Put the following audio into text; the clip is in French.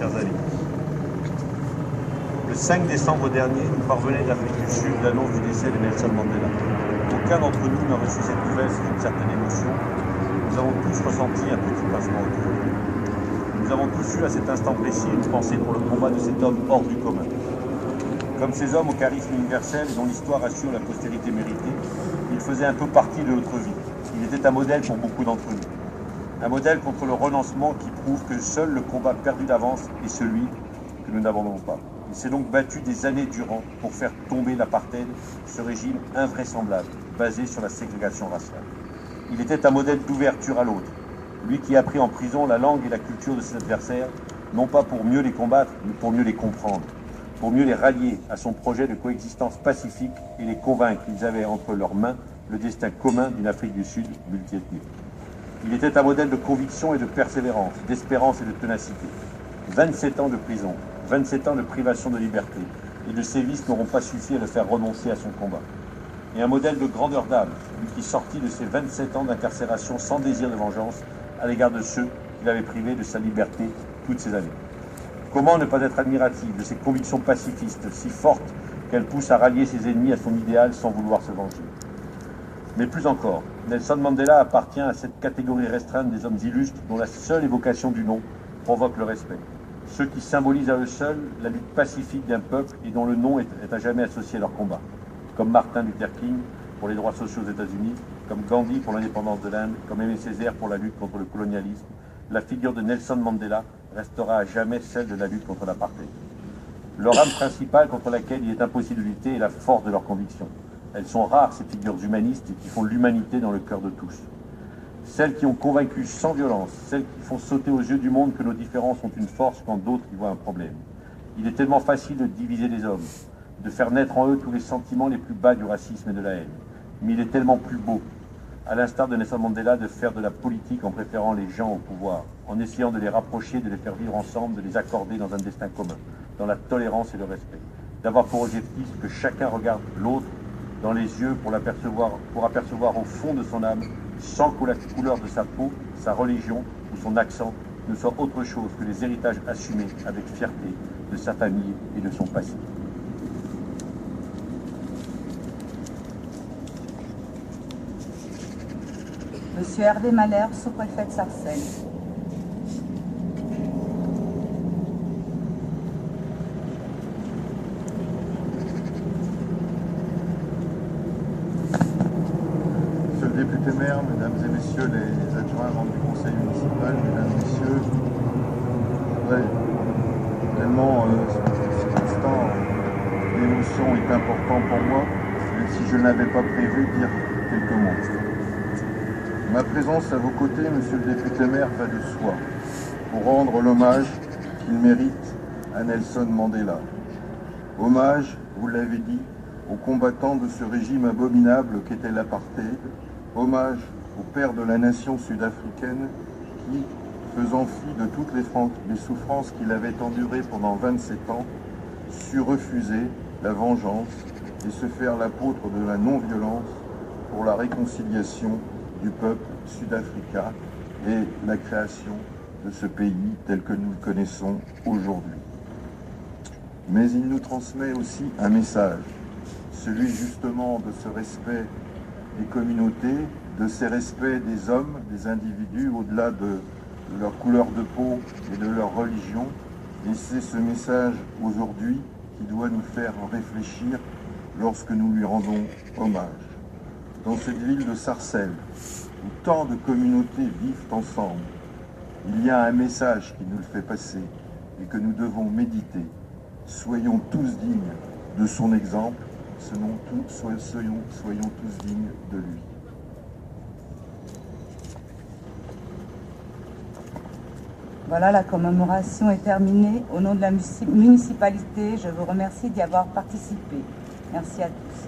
chers amis. Le 5 décembre dernier, nous parvenait d'Afrique du Sud l'annonce du décès de Nelson Mandela. Aucun d'entre nous n'a reçu cette nouvelle sans une certaine émotion. Nous avons tous ressenti un petit pincement au cœur. Nous avons tous eu à cet instant précis une pensée pour le combat de cet homme hors du commun. Comme ces hommes au charisme universel dont l'histoire assure la postérité méritée, il faisait un peu partie de notre vie. Il était un modèle pour beaucoup d'entre nous. Un modèle contre le renoncement qui prouve que seul le combat perdu d'avance est celui que nous n'abandonnons pas. Il s'est donc battu des années durant pour faire tomber l'apartheid, ce régime invraisemblable, basé sur la ségrégation raciale. Il était un modèle d'ouverture à l'autre, lui qui a pris en prison la langue et la culture de ses adversaires, non pas pour mieux les combattre, mais pour mieux les comprendre, pour mieux les rallier à son projet de coexistence pacifique et les convaincre qu'ils avaient entre leurs mains le destin commun d'une Afrique du Sud multiethnique. Il était un modèle de conviction et de persévérance, d'espérance et de ténacité. 27 ans de prison, 27 ans de privation de liberté et de sévices n'auront pas suffi à le faire renoncer à son combat. Et un modèle de grandeur d'âme, lui qui sortit de ses 27 ans d'incarcération sans désir de vengeance à l'égard de ceux qu'il avait privés de sa liberté toutes ces années. Comment ne pas être admiratif de ses convictions pacifistes si fortes qu'elles poussent à rallier ses ennemis à son idéal sans vouloir se venger. Mais plus encore, Nelson Mandela appartient à cette catégorie restreinte des hommes illustres dont la seule évocation du nom provoque le respect. Ceux qui symbolisent à eux seuls la lutte pacifique d'un peuple et dont le nom est à jamais associé à leur combat. Comme Martin Luther King pour les droits sociaux aux États-Unis, comme Gandhi pour l'indépendance de l'Inde, comme Aimé Césaire pour la lutte contre le colonialisme, la figure de Nelson Mandela restera à jamais celle de la lutte contre l'apartheid. Leur âme principale contre laquelle il est impossible de lutter est la force de leurs convictions. Elles sont rares, ces figures humanistes, et qui font l'humanité dans le cœur de tous. Celles qui ont convaincu sans violence, celles qui font sauter aux yeux du monde que nos différences ont une force quand d'autres y voient un problème. Il est tellement facile de diviser les hommes, de faire naître en eux tous les sentiments les plus bas du racisme et de la haine. Mais il est tellement plus beau, à l'instar de Nelson Mandela, de faire de la politique en préférant les gens au pouvoir, en essayant de les rapprocher, de les faire vivre ensemble, de les accorder dans un destin commun, dans la tolérance et le respect. D'avoir pour objectif que chacun regarde l'autre dans les yeux pour apercevoir au fond de son âme, sans que la couleur de sa peau, sa religion ou son accent ne soit autre chose que les héritages assumés avec fierté de sa famille et de son passé. Monsieur Hervé Mahler, sous-préfet de Sarcelles. Monsieur le député maire, mesdames et messieurs les adjoints membres du conseil municipal, mesdames et messieurs, tellement cet instant l'émotion est important pour moi, même si je n'avais pas prévu dire quelques mots. Ma présence à vos côtés, monsieur le député maire, va de soi, pour rendre l'hommage qu'il mérite à Nelson Mandela. Hommage, vous l'avez dit, aux combattants de ce régime abominable qu'était l'apartheid. Hommage au père de la nation sud-africaine qui, faisant fi de toutes les souffrances qu'il avait endurées pendant 27 ans, sut refuser la vengeance et se faire l'apôtre de la non-violence pour la réconciliation du peuple sud-africain et la création de ce pays tel que nous le connaissons aujourd'hui. Mais il nous transmet aussi un message, celui justement de ce respect des communautés, de ce respect des hommes, des individus, au-delà de leur couleur de peau et de leur religion. Et c'est ce message aujourd'hui qui doit nous faire réfléchir lorsque nous lui rendons hommage. Dans cette ville de Sarcelles, où tant de communautés vivent ensemble, il y a un message qui nous le fait passer et que nous devons méditer. Soyons tous dignes de son exemple, soyons tous dignes de lui. Voilà, la commémoration est terminée. Au nom de la municipalité, je vous remercie d'y avoir participé. Merci à tous.